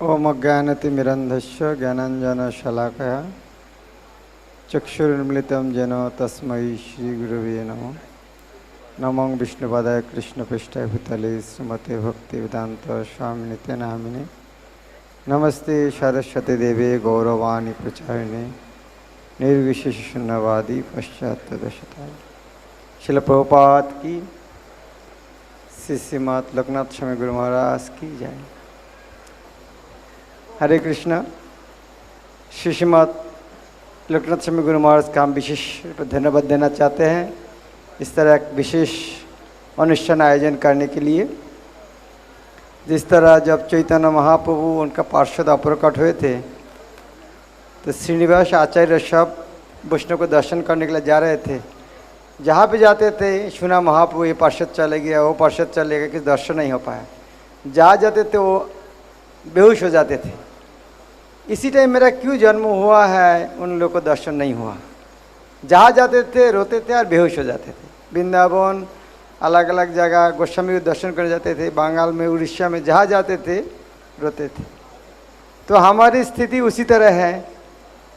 ओम अज्ञानतिमिरन्धस्य ज्ञानाञ्जनशलाकया चक्षुरुन्मिलितं येन तस्मै श्रीगुरवे नमः। नमो विष्णुपदाय कृष्णपृष्ठाय भूतले श्रीमते भक्तिवेदांत स्वामिनित्य नामिने। नमस्ते सरस्वती देवे गौरवाणी प्रचारिणे निर्विशेष शून्यवादी पश्चात्तदशताय। श्रील प्रभुपाद की, श्रीमद् लोकनाथ स्वामी गुरु महाराज की जय। हरे कृष्णा। श्रीमद् लोकनाथ स्वामी गुरु महाराज का हम विशेष धन्यवाद देना चाहते हैं इस तरह एक विशेष अनुष्ठान आयोजन करने के लिए। जिस तरह जब चैतन्य महाप्रभु उनका पार्षद अप्रकट हुए थे तो श्रीनिवास आचार्य सब वैष्णव को दर्शन करने के लिए जा रहे थे। जहाँ भी जाते थे सुना महाप्रभु ये पार्षद चले गया, वो पार्षद चले गया, कि दर्शन नहीं हो पाया। जहाँ जाते थे वो बेहोश हो जाते थे। इसी टाइम मेरा क्यों जन्म हुआ है, उन लोगों को दर्शन नहीं हुआ। जहाँ जाते थे रोते थे और बेहोश हो जाते थे। वृंदावन अलग अलग जगह गोस्वामी को दर्शन करने जाते थे, बंगाल में, उड़ीसा में, जहाँ जाते थे रोते थे। तो हमारी स्थिति उसी तरह है।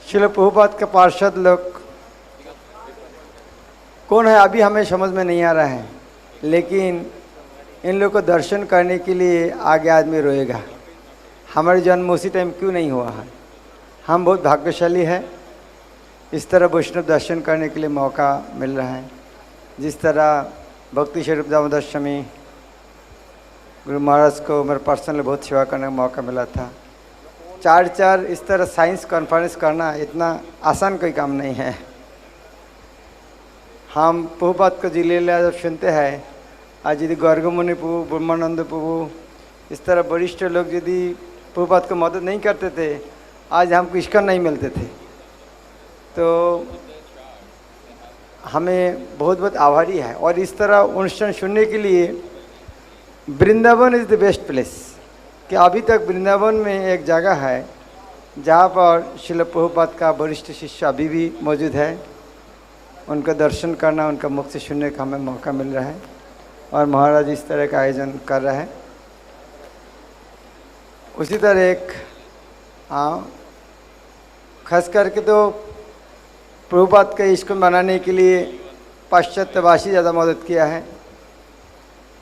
श्रील प्रभुपाद के पार्षद लोग कौन है अभी हमें समझ में नहीं आ रहा है, लेकिन इन लोग को दर्शन करने के लिए आगे आदमी रोएगा। हमारे जन्म उसी टाइम क्यों नहीं हुआ है। हम बहुत भाग्यशाली हैं, इस तरह वैष्णव दर्शन करने के लिए मौका मिल रहा है। जिस तरह भक्ति स्वरूप दामोदर स्वामी गुरु महाराज को मेरे पर्सनली बहुत सेवा करने का मौका मिला था। चार इस तरह साइंस कॉन्फ्रेंस करना इतना आसान कोई काम नहीं है। हम प्रभुपाद को जिले जब सुनते हैं, आज यदि गर्गमुनि प्रभु, ब्रह्मानंद प्रभु, इस तरह वरिष्ठ लोग यदि प्रभुपाद को मदद नहीं करते थे, आज हमको इस्कॉन नहीं मिलते थे। तो हमें बहुत बहुत आभारी है। और इस तरह अनुष्ठान सुनने के लिए Vrindavan is the best place. कि अभी तक वृंदावन में एक जगह है जहाँ पर श्रील प्रभुपाद का वरिष्ठ शिष्य अभी भी मौजूद है। उनका दर्शन करना, उनका मुख से सुनने का हमें मौका मिल रहा है। और महाराज इस तरह का आयोजन कर रहे हैं। उसी तरह एक खास करके तो प्रभुपाद के इस्कॉन बनाने के लिए पाश्चात्यवासी ज़्यादा मदद किया है।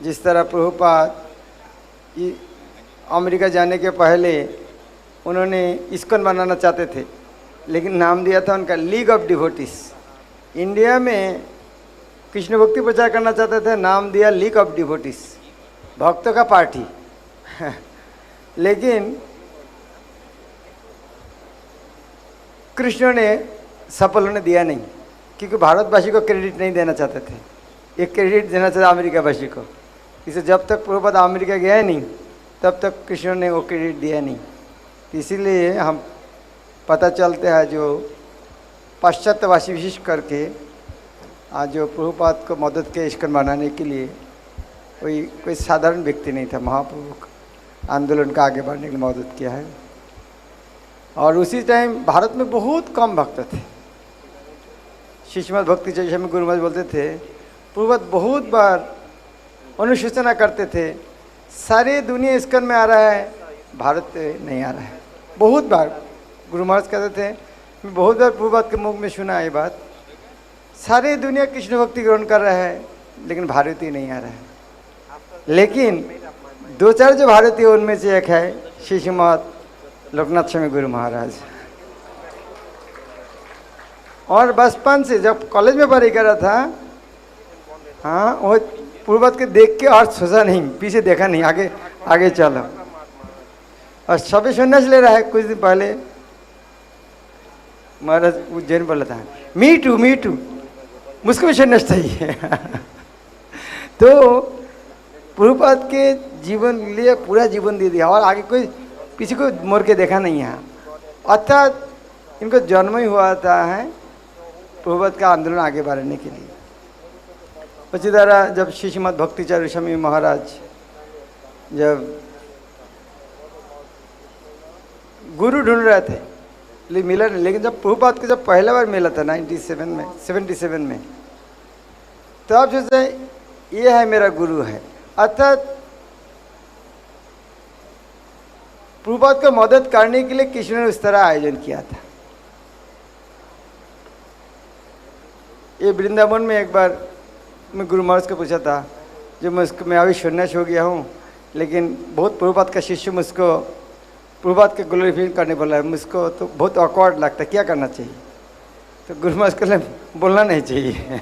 जिस तरह प्रभुपाद अमेरिका जाने के पहले उन्होंने इस्कॉन बनाना चाहते थे, लेकिन नाम दिया था उनका लीग ऑफ डिवोटीज। इंडिया में कृष्ण भक्ति प्रचार करना चाहते थे, नाम दिया लीग ऑफ डिवोटीज, भक्तों का पार्टी। लेकिन कृष्ण ने सफल होने दिया नहीं, क्योंकि भारतवासी को क्रेडिट नहीं देना चाहते थे। एक क्रेडिट देना चाहते अमेरिकावासी को। इसे जब तक प्रभुपाद अमेरिका गया नहीं तब तक कृष्ण ने वो क्रेडिट दिया नहीं। तो इसीलिए हम पता चलते हैं जो पाश्चात्यवासी विशेष करके आज जो प्रभुपाद को मदद के इस्कॉन बनाने के लिए कोई साधारण व्यक्ति नहीं था। महाप्रभु आंदोलन का आगे बढ़ने के लिए मदद किया है। और उसी टाइम भारत में बहुत कम भक्त थे। श्रीमद् भक्ति स्वामी गुरु महाराज बोलते थे, प्रभुपाद बहुत बार अनुसूचना करते थे, सारी दुनिया इस्कॉन में आ रहा है, भारत नहीं आ रहा है। बहुत बार गुरु महाराज कहते थे, मैं बहुत बार प्रभुपाद के मुख में सुना ये बात, सारी दुनिया कृष्ण भक्ति ग्रहण कर रहा है, लेकिन भारतीय नहीं आ रहा है। लेकिन दो चार जो भारतीय उनमें से एक है श्रीमद् लोकनाथ स्वामी गुरु महाराज। और बचपन से जब कॉलेज में पढ़ाई कर रहा था, हाँ, वो प्रभुपाद के देख के और सोचा नहीं, पीछे देखा नहीं, आगे आगे चलो। और सभी संन्यास ले रहा है। कुछ दिन पहले महाराज उज्जैन बोला था, मी टू मुझको भी संन्यास चाहिए। तो प्रभुपाद के जीवन लिए पूरा जीवन दे दिया और आगे कोई पीछे को मोड़ के देखा नहीं है। अर्थात इनको जन्म ही हुआ था है प्रभुपाद का आंदोलन आगे बढ़ाने के लिए। उसी तरह जब श्रीमद् भक्तिचार्य स्वामी महाराज जब गुरु ढूंढ रहे थे, मिला नहीं, लेकिन जब प्रभुपाद को जब पहला बार मिला था 77 में, तो आप सोचे ये है मेरा गुरु है। अर्थात प्रभुपाद को मदद करने के लिए कृष्ण ने उस तरह आयोजन किया था। ये वृंदावन में एक बार मैं गुरु महाराज को पूछा था, जो मैं अभी सन्यासी हो गया हूँ, लेकिन बहुत प्रभुपाद का शिष्य मुझको प्रभुपाद के ग्लोरीफाई करने बोला है, मुझको तो बहुत ऑकवर्ड लगता है, क्या करना चाहिए? तो गुरु महाराज को बोलना नहीं चाहिए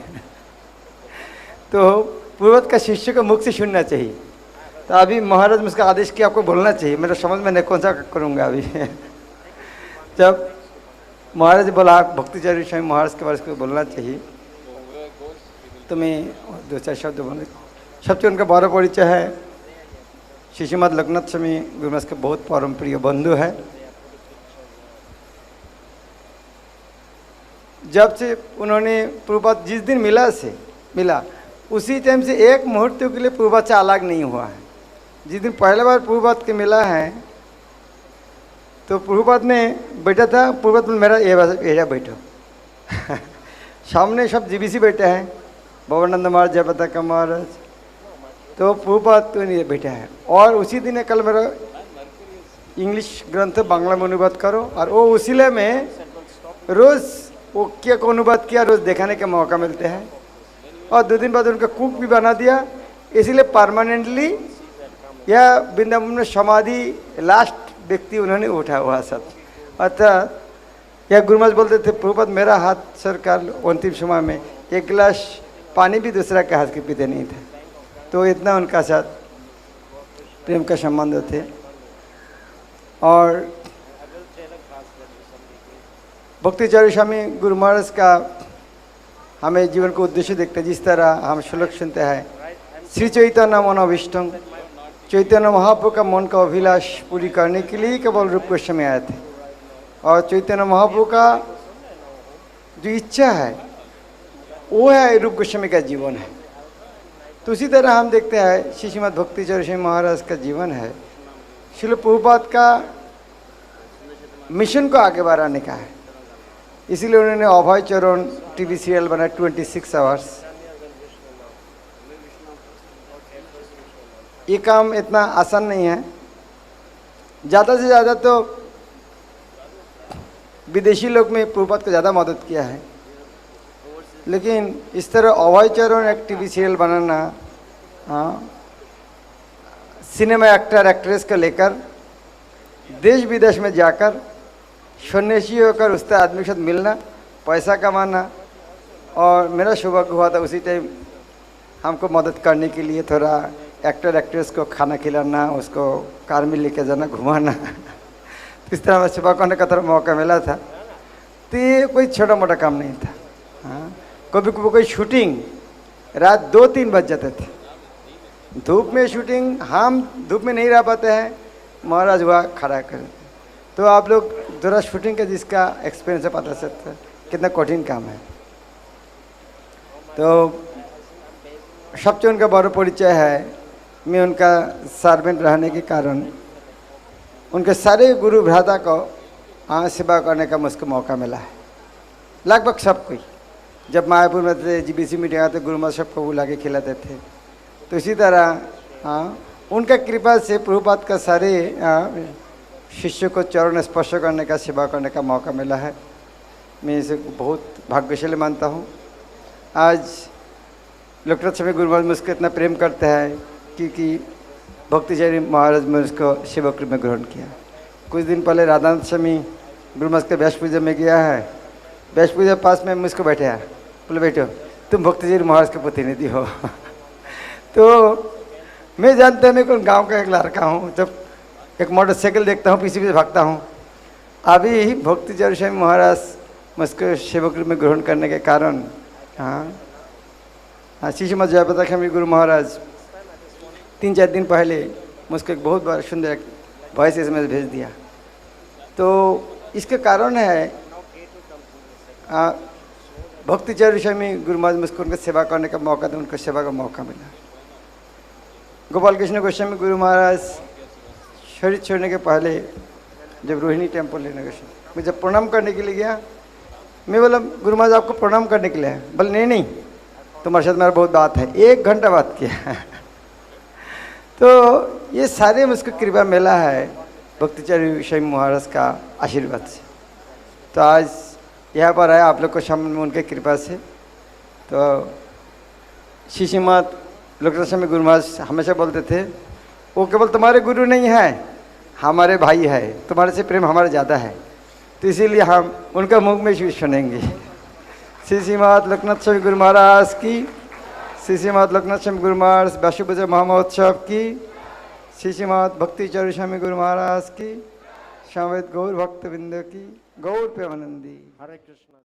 तो प्रभुपाद का शिष्य को मुख से सुनना चाहिए। तो अभी महाराज मुझको आदेश किया आपको बोलना चाहिए, मेरा समझ में नहीं कौन सा करूँगा अभी जब महाराज बोला भक्तिचार्य स्वामी महाराज के बारे में बोलना चाहिए, तो मैं 2-4 शब्द बोले। सबसे उनका बड़ा परिचय है, शिशुमद लोकनाथ स्वामी गुरु महाराज के बहुत परम प्रिय बंधु है। जब से उन्होंने प्रभुपाद जिस दिन मिला उसी टाइम से एक मुहूर्त के लिए प्रभुपाद से अलग नहीं हुआ है। जिस दिन पहले बार प्रभुपाद के मिला है तो प्रभुपाद ने बैठा था, प्रभुपाद में मेरा एरिया बैठो सामने सब जीबीसी बैठे हैं, भवानंद महाराज, जयपता का महाराज, तो प्रभुपाद तो नहीं बैठा है। और उसी दिन कल मेरा इंग्लिश ग्रंथ बांग्ला में अनुवाद करो, और वो उसीले में रोज़ वो क्या को अनुवाद किया, रोज़ दिखाने का मौका मिलते हैं। और 2 दिन बाद उनका कुक भी बना दिया, इसीलिए परमानेंटली या वृंदावन में समाधि लास्ट व्यक्ति उन्होंने उठा हुआ सब। अर्थात यह गुरु महाराज बोलते थे, प्रभुपाद मेरा हाथ सरकार अंतिम समय में एक गिलास पानी भी दूसरा के हाथ के पीते नहीं थे, तो इतना उनका साथ प्रेम का संबंध थे। और भक्तिचार्य स्वामी गुरु महाराज का हमें जीवन को उद्देश्य देखते हैं। जिस तरह हम श्लोक सुनते हैं, श्री चैतन्य मनोभीष्टम, चैतन्य महाप्रभु का मन का अभिलाष पूरी करने के लिए केवल रूप गोस्वामी आए थे। और चैतन्य महाप्रभु का जो इच्छा है वो है रूप गोस्वामी का जीवन है। तो उसी तरह हम देखते हैं श्रीमद् भक्तिचार्य स्वामी महाराज का जीवन है, श्रील प्रभुपाद का मिशन को आगे बढ़ाने का है। इसीलिए उन्होंने अभय चरण टीवी सीरियल बनाया 26 आवर्स। ये काम इतना आसान नहीं है, ज़्यादा से ज़्यादा तो विदेशी लोग में प्रभुपाद को ज़्यादा मदद किया है, लेकिन इस तरह अभय चरण एक टीवी सीरियल बनाना, सिनेमा एक्टर एक्ट्रेस को लेकर देश विदेश में जाकर सन्यासी होकर उस आदमी के साथ मिलना, पैसा कमाना। और मेरा सौभाग्य हुआ था उसी टाइम हमको मदद करने के लिए थोड़ा एक्टर एक्ट्रेस को खाना खिलाना, उसको कार में लेके जाना, घुमाना तो इस तरह सेवा करने का थोड़ा मौका मिला था। तो ये कोई छोटा मोटा काम नहीं था। हाँ, कभी कभी कोई शूटिंग रात 2-3 बज जाते थे, धूप में शूटिंग, हम धूप में नहीं रह पाते हैं, महाराज हुआ खड़ा कर। तो आप लोग थोड़ा शूटिंग का जिसका एक्सपीरियंस है पता चलता है कितना कठिन काम है। तो सबसे उनका बड़ा परिचय है, मैं उनका सर्वेंट रहने के कारण उनके सारे गुरु भ्राता को सेवा करने का मुझको मौका मिला है। लगभग सब कोई, जब मायापुर में थे, जीबीसी मीटिंग आते, गुरु महाराज सबको बुला के खिलाते थे। तो इसी तरह उनका कृपा से प्रभुपाद का सारे शिष्य को चरण स्पर्श करने का, सेवा करने का मौका मिला है। मैं इसे बहुत भाग्यशाली मानता हूँ। आज लोकनाथ स्वामी गुरु महाराज मुझको इतना प्रेम करते हैं क्योंकि भक्तिचार्य महाराज ने उसको सेवक रूप में ग्रहण किया। कुछ दिन पहले राधानाथ स्वामी गुरु महाराज के व्यास पूजा में गया है, व्यास पूजा पास में मुझको बैठे हैं, बोले बैठो तुम भक्तिचार्य महाराज के प्रतिनिधि हो तो मैं जानता नहीं कौन, गाँव का एक लड़का हूँ, जब एक मोटरसाइकिल देखता हूँ पीछे भागता हूँ। अभी भक्तिचार्य स्वामी महाराज मुझको सेवक रूप में ग्रहण करने के कारण, श्रीमद् जयपता स्वामी गुरु महाराज 3-4 दिन पहले मुझको एक बहुत बड़ा सुंदर एक वॉइस SMS भेज दिया। तो इसके कारण है भक्तिचार्य स्वामी गुरु महाराज मुझको उनका सेवा करने का मौका था, उनका सेवा का मौका मिला। गोपाल कृष्ण गोस्वामी गुरु महाराज शरीर छोड़ने के पहले जब रोहिणी टेम्पल लेने गए, मैं जब प्रणाम करने के लिए गया, मैं बोला गुरु महाराज आपको प्रणाम करने के लिए है। बोले नहीं तुम्हारे साथ मेरा बहुत बात है। 1 घंटा बात किया तो ये सारे मुझको कृपा मिला है भक्तिचार्य स्वामी महाराज का आशीर्वाद से। तो आज यहाँ पर आए आप लोग को सामने में उनके कृपा से। तो श्रीमद लोकनाथ स्वामी गुरु महाराज हमेशा बोलते थे, वो केवल तुम्हारे गुरु नहीं है, हमारे भाई है, तुम्हारे से प्रेम हमारा ज़्यादा है। तो इसीलिए हम उनका मुख में सुनेंगे। श्रीमद लोकनाथ स्वामी गुरु महाराज की, श्रीमद लोकनाथ स्वामी गुरु महाराज वार्षिक पूजा महामहोत्सव की, श्रीमद भक्तिचार्य स्वामी गुरु महाराज की, समेत गौर भक्तवृंद की, गौर प्रेमानंदी। हरे कृष्ण।